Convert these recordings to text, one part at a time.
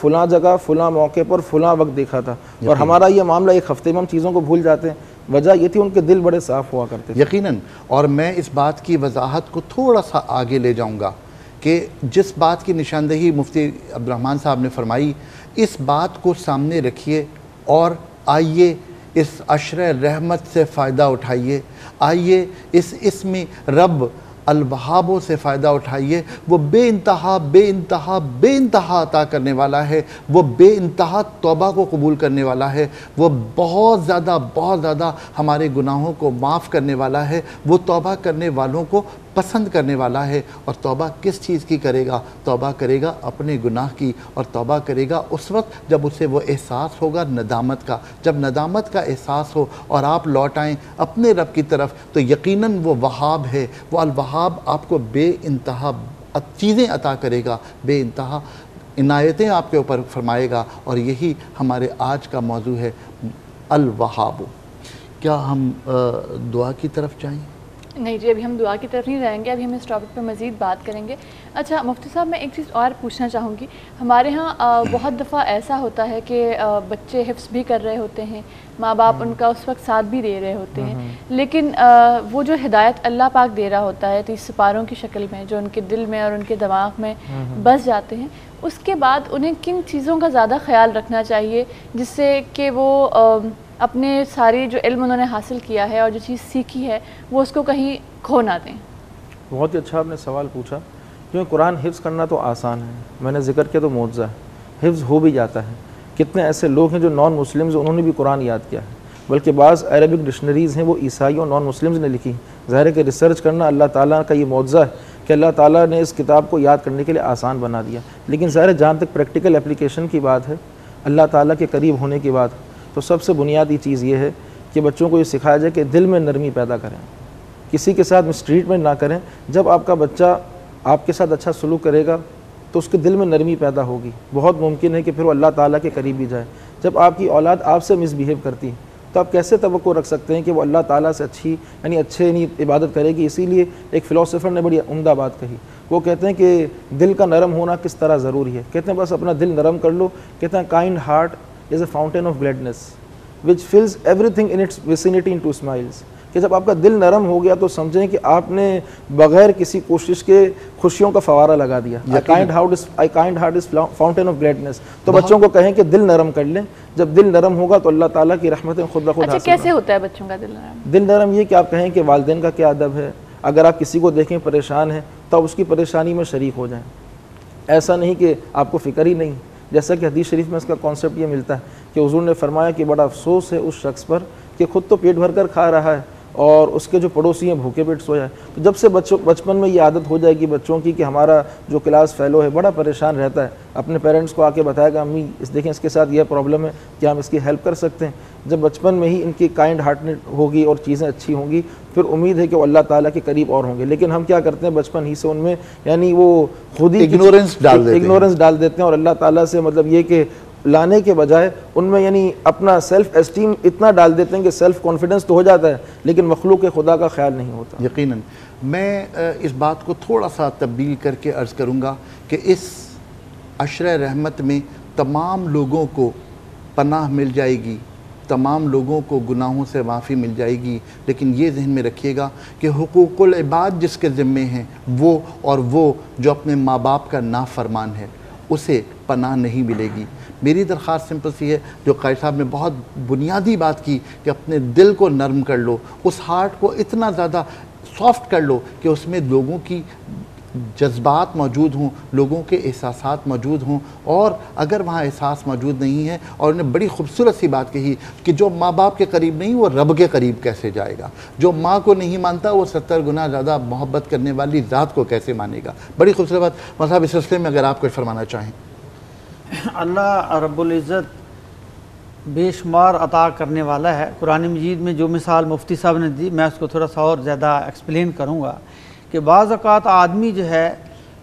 فلاں جگہ فلاں موقع پر فلاں وقت دیکھا تھا، اور ہمارا یہ معاملہ ایک ہفتے میں ہم چیزوں کو بھول جاتے ہیں. وجہ یہ تھی ان کے دل بڑے صاف ہوا کرتے تھے. یقیناً. اور میں اس بات کی وضاحت کو تھوڑا سا آگے لے جاؤں گا کہ جس بات کی نشاندہی مفتی عبدالرحمن صاحب نے فرمائی، اس بات کو سامنے رکھیے اور آئیے اس عشرِ رحمت سے فائدہ اٹھائیے، آئیے اس اسم رب الوہاب سے فائدہ اٹھائیے. وہ بے انتہا بے انتہا بے انتہا عطا کرنے والا ہے، وہ بے انتہا توبہ کو قبول کرنے والا ہے، وہ بہت زیادہ ہمارے گناہوں کو معاف کرنے والا ہے، وہ توبہ کرنے والوں کو پسند کرنے والا ہے. اور توبہ کس چیز کی کرے گا؟ توبہ کرے گا اپنے گناہ کی، اور توبہ کرے گا اس وقت جب اسے وہ احساس ہوگا ندامت کا. جب ندامت کا احساس ہو اور آپ لوٹ آئیں اپنے رب کی طرف، تو یقیناً وہ وہاب ہے، وہ الوہاب آپ کو بے انتہا چیزیں عطا کرے گا، بے انتہا عنایتیں آپ کے اوپر فرمائے گا. اور یہی ہمارے آج کا موضوع ہے، الوہاب. کیا ہم دعا کی طرف جائیں؟ نہیں جی، ابھی ہم دعا کی طرف نہیں جائیں گے، ابھی ہم اس ٹاپک پر مزید بات کریں گے. اچھا مفتی صاحب، میں ایک چیز اور پوچھنا چاہوں گی. ہمارے ہاں بہت دفعہ ایسا ہوتا ہے کہ بچے حفظ بھی کر رہے ہوتے ہیں، ماں باپ ان کا اس وقت ساتھ بھی دے رہے ہوتے ہیں، لیکن وہ جو ہدایت اللہ پاک دے رہا ہوتا ہے 30 سپاروں کی شکل میں، جو ان کے دل میں اور ان کے دماغ میں بس جاتے ہیں، اس کے بعد انہیں کن چیزوں کا زیادہ خیال رکھنا چاہیے جس سے کہ وہ اپنے ساری جو علم انہوں نے حاصل کیا ہے اور جو چیز سیکھی ہے وہ اس کو کہیں کھو نہ دیں؟ بہت ہی اچھا آپ نے سوال پوچھا. کیونکہ قرآن حفظ کرنا تو آسان ہے، میں نے ذکر کیا تو معجزہ ہے، حفظ ہو بھی جاتا ہے. کتنے ایسے لوگ ہیں جو نان مسلمز انہوں نے بھی قرآن یاد کیا ہے، بلکہ بعض عربک ڈکشنریز ہیں وہ عیسائیوں نان مسلمز نے لکھی. ظاہر ہے کہ ریسرچ کرنا اللہ تعالیٰ کا یہ معجزہ ہے کہ اللہ تعالیٰ نے اس کتاب کو یاد کرنے کے لیے آسان بنا دیا. لیکن ظاہر ہے جہاں تک پریکٹیکل اپلیکیشن کی بات ہے، اللہ تعالیٰ کے قریب ہونے کی بات، تو سب سے بنیادی چیز یہ ہے کہ بچوں کو یہ سکھایا جائے کہ دل میں نرمی پیدا کریں، کسی کے ساتھ مسٹریٹمنٹ نہ کریں. جب آپ کا بچہ آپ کے ساتھ اچھا سلوک کرے گا تو اس کے دل میں نرمی پیدا ہوگی، بہت ممکن ہے کہ پھر وہ اللہ تعالیٰ کے قریب بھی جائے. جب آپ کی اولاد آپ سے مس بیہیو کرتی تو آپ کیسے توقع رکھ سکتے ہیں کہ وہ اللہ تعالیٰ سے اچھے عبادت کرے گی؟ اسی لیے ایک فلاسفر نے بڑی عمدہ بات کہی. وہ کہتے ہیں کہ دل کا نرم ہونا کس طرح ضروری ہے. کہتے ہیں بس اپنا دل نرم کر لو. کہتے ہیں kind heart is a fountain of gladness which fills everything in its vicinity into smiles. کہ جب آپ کا دل نرم ہو گیا تو سمجھیں کہ آپ نے بغیر کسی کوشش کے خوشیوں کا فوارہ لگا دیا. A kind heart is fountain of gladness. تو بچوں کو کہیں کہ دل نرم کر لیں. جب دل نرم ہوگا تو اللہ تعالیٰ کی رحمتیں خود بخود حاصل. اچھا کیسے ہوتا ہے بچوں کا دل نرم؟ دل نرم یہ کہ آپ کہیں کہ والدین کا کیا ادب ہے. اگر آپ کسی کو دیکھیں پریشان ہے تو آپ اس کی پریشانی میں شریک ہو جائیں. ایسا نہیں کہ آپ کو فکر ہی نہیں. جیسا کہ حدیث شریف میں اس کا کانسیپٹ یہ ملتا ہے کہ حضور نے فرمایا کہ بڑا افسوس ہے اس شخص پر کہ خود تو پیٹ بھر کر کھا رہا ہے اور اس کے جو پڑوسی ہیں بھوکے پیٹ سو جائے. تو جب سے بچپن میں یہ عادت ہو جائے گی بچوں کی کہ ہمارا جو کلاس فیلو ہے بڑا پریشان رہتا ہے، اپنے پیرنٹس کو آ کے بتائے گا امی دیکھیں اس کے ساتھ یہ پرابلم ہے، کیا ہم اس کی ہیلپ کر سکتے ہیں. جب بچپن میں ہی ان کی کائنڈ ہارٹنیس ہوگی اور چیزیں اچھی ہوں گی، پھر امید ہے کہ وہ اللہ تعالیٰ کے قریب اور ہوں گے. لیکن ہم کیا کرتے ہیں بچپن ہی سے ان میں یعنی وہ خود ہی اگنورنس ڈال دیتے ہیں اور اللہ تعالیٰ سے مطلب یہ کہ لانے کے بجائے ان میں یعنی اپنا سیلف اسٹیم اتنا ڈال دیتے ہیں کہ سیلف کانفیڈنس تو ہو جاتا ہے لیکن مخلوق خدا کا خیال نہیں ہوتا. یقیناً. میں اس بات کو تھوڑا سا تبدیل کر کے عرض کروں گا کہ اس عشرِ رحمت میں تمام لوگوں کو پناہ مل جائے گی، تمام لوگوں کو گناہوں سے معافی مل جائے گی. لیکن یہ ذہن میں رکھیے گا کہ حقوق العباد جس کے ذمے ہیں وہ جو اپنے ماں باپ کا نافرمان ہے اسے پناہ نہیں ملے گی. میری درخواست سمپل سی ہے جو قائد صاحب نے بہت بنیادی بات کی کہ اپنے دل کو نرم کر لو، اس ہارٹ کو اتنا زیادہ سافٹ کر لو کہ اس میں لوگوں کی جذبات موجود ہوں، لوگوں کے احساسات موجود ہوں. اور اگر وہاں احساس موجود نہیں ہے، اور انہیں بڑی خوبصورت سی بات کہی کہ جو ماں باپ کے قریب نہیں وہ رب کے قریب کیسے جائے گا، جو ماں کو نہیں مانتا وہ 70 گنا زیادہ محبت کرنے والی ذات کو کیسے مانے گا. بڑی خوبصورت بات. مصعب اس سلسلے میں اگر آپ کچھ فرمانا چاہیں. اللہ رب العزت بے شمار عطا کرنے والا ہے. قرآن مجید میں جو مثال مفتی صاحب نے دی میں اس کو تھوڑا سا اور زیادہ ایکسپلین کروں گا کہ بعض اوقات آدمی جو ہے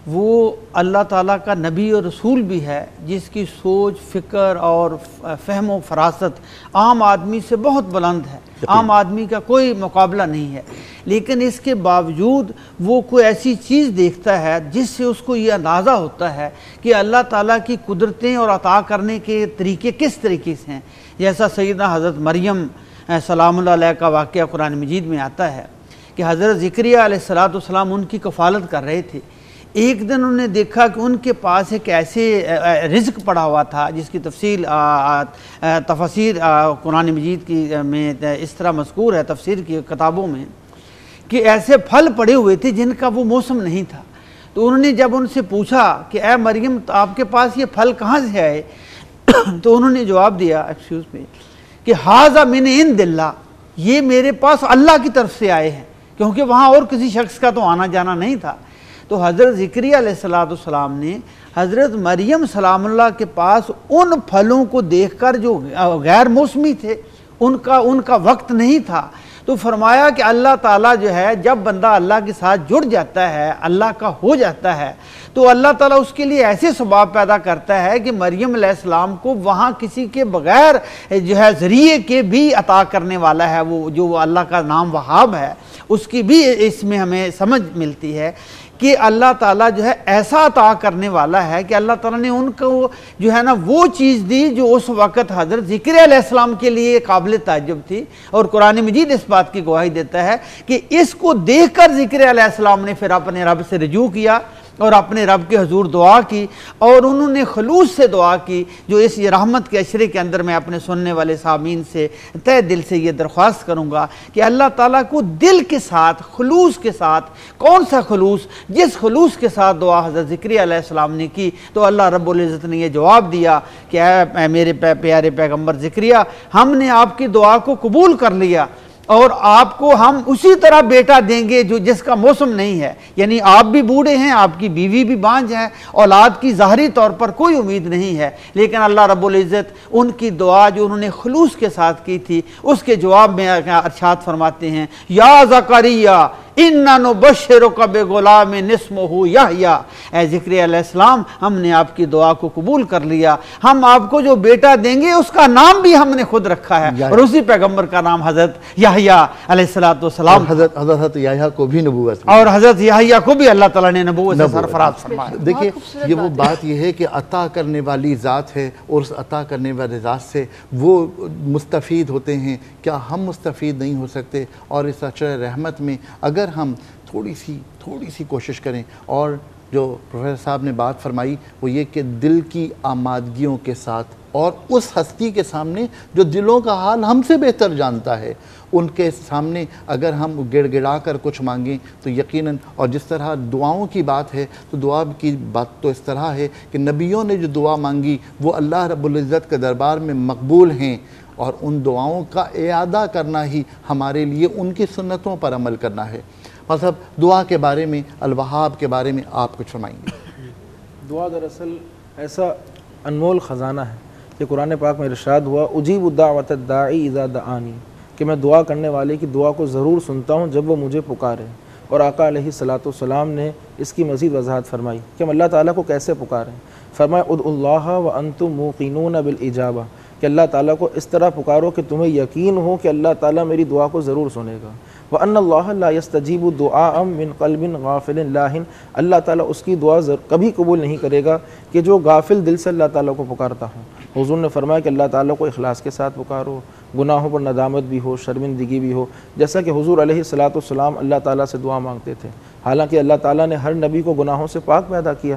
وہ اللہ تعالیٰ کا نبی اور رسول بھی ہے، جس کی سوچ، فکر اور فہم و فراست عام آدمی سے بہت بلند ہے، عام آدمی کا کوئی مقابلہ نہیں ہے، لیکن اس کے باوجود وہ کوئی ایسی چیز دیکھتا ہے جس سے اس کو یہ اندازہ ہوتا ہے کہ اللہ تعالیٰ کی قدرتیں اور عطا کرنے کے طریقے کس طریقے سے ہیں۔ جیسا سیدنا حضرت مریم سلام اللہ علیہ کا واقعہ قرآن مجید میں آتا ہے کہ حضرت زکریا علیہ السلام ان کی کفالت کر رہے تھے۔ ایک دن انہوں نے دیکھا کہ ان کے پاس ایک ایسے رزق پڑا ہوا تھا جس کی تفسیر قرآن مجید کی میں اس طرح مذکور ہے تفسیر کی کتابوں میں کہ ایسے پھل پڑے ہوئے تھے جن کا وہ موسم نہیں تھا۔ تو انہوں نے جب ان سے پوچھا کہ اے مریم آپ کے پاس یہ پھل کہاں سے آئے، تو انہوں نے جواب دیا کہ ھذا من عند اللہ، یہ میرے پاس اللہ کی طرف سے آئے ہیں، کیونکہ وہاں اور کسی شخص کا تو آنا جانا نہیں تھا۔ تو حضرت زکریا علیہ السلام نے حضرت مریم سلام اللہ کے پاس ان پھلوں کو دیکھ کر جو غیر موسمی تھے، ان کا وقت نہیں تھا، تو فرمایا کہ اللہ تعالیٰ جو ہے جب بندہ اللہ کے ساتھ جڑ جاتا ہے، اللہ کا ہو جاتا ہے، تو اللہ تعالیٰ اس کے لیے ایسے سباب پیدا کرتا ہے کہ مریم علیہ السلام کو وہاں کسی کے بغیر جو ہے ذریعے کے بھی عطا کرنے والا ہے، وہ جو اللہ کا نام وہاب ہے، اس کی بھی اس میں ہمیں سمجھ ملتی ہے کہ اللہ تعالیٰ جو ہے ایسا عطا کرنے والا ہے کہ اللہ تعالیٰ نے ان کو جو ہے نا وہ چیز دی جو اس وقت حضرت زکریا علیہ السلام کے لیے قابل تعجب تھی، اور قرآن مجید اس بات کی گواہی دیتا ہے کہ اس کو دیکھ کر زکریا علیہ السلام نے پھر اپنے رب سے رجوع کیا اور اپنے رب کے حضور دعا کی، اور انہوں نے خلوص سے دعا کی، جو اس رحمت کے عشرے کے اندر میں اپنے سننے والے سامعین سے تہ دل سے یہ درخواست کروں گا کہ اللہ تعالیٰ کو دل کے ساتھ، خلوص کے ساتھ، کون سا خلوص؟ جس خلوص کے ساتھ دعا حضرت زکریا علیہ السلام نے کی، تو اللہ رب العزت نے یہ جواب دیا کہ اے میرے پیارے پیغمبر زکریا، ہم نے آپ کی دعا کو قبول کر لیا، اور آپ کو ہم اسی طرح بیٹا دیں گے جو جس کا موسم نہیں ہے، یعنی آپ بھی بوڑھے ہیں، آپ کی بیوی بھی بانجھ ہے، اولاد کی ظاہری طور پر کوئی امید نہیں ہے، لیکن اللہ رب العزت ان کی دعا جو انہوں نے خلوص کے ساتھ کی تھی اس کے جواب میں ارشاد فرماتے ہیں، یا زکریا اِنَّا نُبَشِّرُكَ بِغُلَامٍ اسْمُهُ یحییٰ، اے زکریا علیہ السلام ہم نے آپ کی دعا کو قبول کر لیا، ہم آپ کو جو بیٹا دیں گے اس کا نام بھی ہم نے خود رکھا ہے، اور اسی پیغمبر کا نام حضرت یحییٰ علیہ السلام، حضرت یحییٰ کو بھی نبوت، اور حضرت یحییٰ کو بھی اللہ تعالیٰ نے نبوت سے سرفراز فرمایا۔ دیکھیے یہ وہ بات یہ ہے کہ عطا کرنے والی ذات ہے، اور اس عطا کرنے والی ذات سے وہ مستفید ہوتے ہیں، کیا ہم مستفید نہیں ہو سکتے؟ اور اس عشرِ رحمت میں اگر ہم تھوڑی سی کوشش کریں، اور جو پروفیسر صاحب نے بات فرمائی وہ یہ کہ دل کی آمادگیوں کے ساتھ، اور اس ہستی کے سامنے جو دلوں کا حال ہم سے بہتر جانتا ہے، ان کے سامنے اگر ہم گڑ گڑا کر کچھ مانگیں تو یقیناً، اور جس طرح دعاؤں کی بات ہے تو دعا کی بات تو اس طرح ہے کہ نبیوں نے جو دعا مانگی وہ اللہ رب العزت کے دربار میں مقبول ہیں، اور ان دعاؤں کا اعادہ کرنا ہی ہمارے لیے ان کی سنتوں پر عمل کرنا ہے۔ مطلب دعا کے بارے میں، الوہاب کے بارے میں آپ کچھ فرمائیں گے؟ دعا دراصل ایسا انمول خزانہ ہے کہ قرآن پاک میں ارشاد ہوا اجیب دعوت الداعی اذا دعانی، کہ میں دعا کرنے والے کی دعا کو ضرور سنتا ہوں جب وہ مجھے پکارے۔ اور آقا علیہ السلام نے اس کی مزید وضاحت فرمائی کہ ہم اللہ تعالیٰ کو کیسے پکاریں۔ فرمایا ادعوا اللہ وانتم موقنون بالاجابہ، کہ اللہ تعالیٰ کو اس طرح پکارو کہ تمہیں یقین ہو کہ اللہ تعالیٰ میری دعا کو ضرور سنے گا۔ وَأَنَّ اللَّهَ لَا يَسْتَجِيبُ دُعَاءً مِّن قَلْبٍ غَافِلٍ لَاهٍ، اللہ تعالیٰ اس کی دعا کبھی قبول نہیں کرے گا کہ جو غافل دل سے اللہ تعالیٰ کو پکارتا ہوں۔ حضور نے فرمایا کہ اللہ تعالیٰ کو اخلاص کے ساتھ پکارو، گناہوں پر ندامت بھی ہو، شرمندگی بھی ہو، جیسا کہ حضور علیہ السلام اللہ تعالیٰ سے دعا مانگتے تھے، حالانکہ اللہ تعالیٰ نے ہر نبی کو گناہوں سے پاک پیدا کیا۔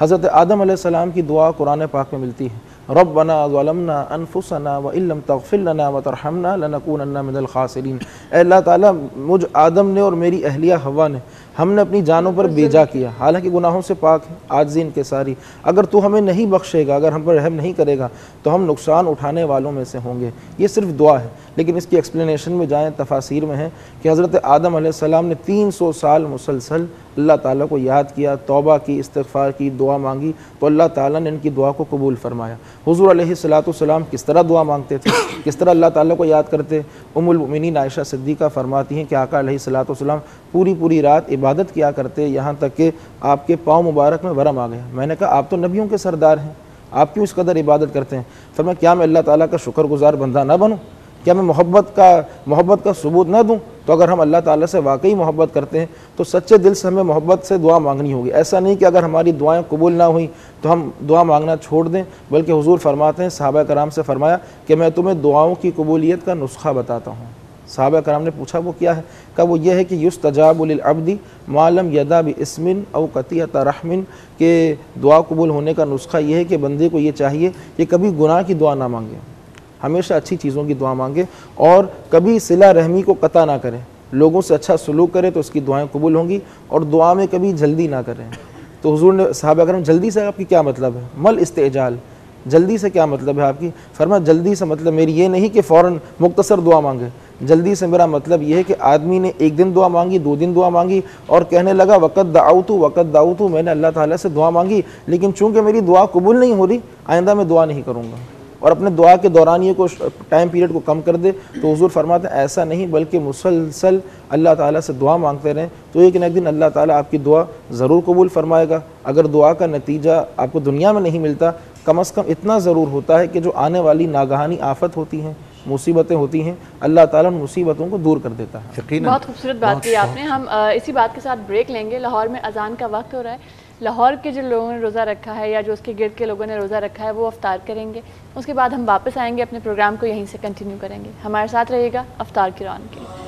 حضرت آدم علیہ السلام کی دعا قرآن پاک میں ملتی ہے، ربنا ظلمنا انفسنا وان لم تغفر لنا وترحمنا لنکونن من الخاسرین، اے اللہ تعالیٰ مجھ آدم نے اور میری اہلیہ حوا نے، ہم نے اپنی جانوں پر بیجا کیا، حالانکہ گناہوں سے پاک ہیں، عاجزی انکساری، اگر تو ہمیں نہیں بخشے گا، اگر ہم پر رحم نہیں کرے گا تو ہم نقصان اٹھانے والوں میں سے ہوں گے۔ یہ صرف دعا ہے، لیکن اس کی ایکسپلینیشن میں جائیں، تفاسیر میں ہے کہ حضرت آدم علیہ السلام نے 300 سال مسلسل اللہ تعالیٰ کو یاد کیا، توبہ کی، استغفار کی، دعا مانگی تو اللہ تعالیٰ نے ان کی دعا کو قبول فرمایا۔ حضور علیہ الصلوۃ والسلام کس طرح دعا مانگتے تھے، کس طرح اللہ تعالیٰ کو یاد کرتے؟ ام المؤمنین عائشہ صدیقہ فرماتی ہیں کہ آقا علیہ الصلوۃ والسلام پوری رات عبادت کیا کرتے، یہاں تک کہ آپ کے پاؤں مبارک میں ورم آ گیا۔ میں نے کہا آپ تو نبیوں کے سردار ہیں، آپ کیوں اس قدر عبادت کرتے ہیں؟ فرمایا کیا میں اللہ تعالیٰ کا شکر گزار بندہ نہ بنوں؟ کیا میں محبت کا ثبوت نہ دوں؟ تو اگر ہم اللہ تعالیٰ سے واقعی محبت کرتے ہیں تو سچے دل سے ہمیں محبت سے دعا مانگنی ہوگی۔ ایسا نہیں کہ اگر ہماری دعائیں قبول نہ ہوئیں تو ہم دعا مانگنا چھوڑ دیں، بلکہ حضور فرماتے ہیں صحابہ کرام سے فرمایا کہ میں تمہیں دعاؤں کی قبولیت کا نسخہ بتاتا ہوں۔ صحابہ کرام نے پوچھا وہ کیا ہے؟ کہا وہ یہ ہے کہ یستجاب للعبد ما لم یدع باسم او قطیعۃ رحم، کہ دعا قبول ہونے کا نسخہ یہ ہے کہ بندے کو یہ چاہیے کہ کبھی گناہ کی دعا نہ مانگے، ہمیشہ اچھی چیزوں کی دعا مانگے، اور کبھی صلہ رحمی کو قطع نہ کرے، لوگوں سے اچھا سلوک کرے تو اس کی دعائیں قبول ہوں گی، اور دعا میں کبھی جلدی نہ کریں۔ تو حضور نے صحابہ کرام جلدی سے آپ کی کیا مطلب ہے؟ مل استعجال، جلدی سے کیا مطلب ہے آپ کی؟ فرمایا جلدی سے مطلب میری یہ نہیں کہ فوراً مختصر دعا مانگے، جلدی سے میرا مطلب یہ ہے کہ آدمی نے ایک دن دعا مانگی، 2 دن دعا مانگی اور کہنے لگا وقت دعوت، میں نے اللہ تعالیٰ سے دعا مانگی لیکن چونکہ میری دعا قبول نہیں ہو رہی، آئندہ میں دعا نہیں کروں گا، اور اپنے دعا کے دورانیے کو، ٹائم پیریڈ کو کم کر دے۔ تو حضور فرماتے ہیں ایسا نہیں، بلکہ مسلسل اللہ تعالیٰ سے دعا مانگتے رہیں تو ایک نہ ایک دن اللہ تعالیٰ آپ کی دعا ضرور قبول فرمائے گا۔ اگر دعا کا نتیجہ آپ کو دنیا میں نہیں ملتا، کم از کم اتنا ضرور ہوتا ہے کہ جو آنے والی ناگہانی آفت ہوتی ہیں، مصیبتیں ہوتی ہیں، اللہ تعالیٰ ان مصیبتوں کو دور کر دیتا ہے۔ یقیناً بہت خوبصورت بات کی آپ نے۔ ہم اسی بات کے ساتھ بریک لیں گے۔ لاہور میں اذان کا وقت ہو رہا ہے، لاہور کے جو لوگوں نے روزہ رکھا ہے یا جو اس کے گرد کے لوگوں نے روزہ رکھا ہے وہ افطار کریں گے، اس کے بعد ہم واپس آئیں گے، اپنے پروگرام کو یہیں سے کنٹینیو کریں گے۔ ہمارے ساتھ رہیے گا افطار کی رون کے لیے۔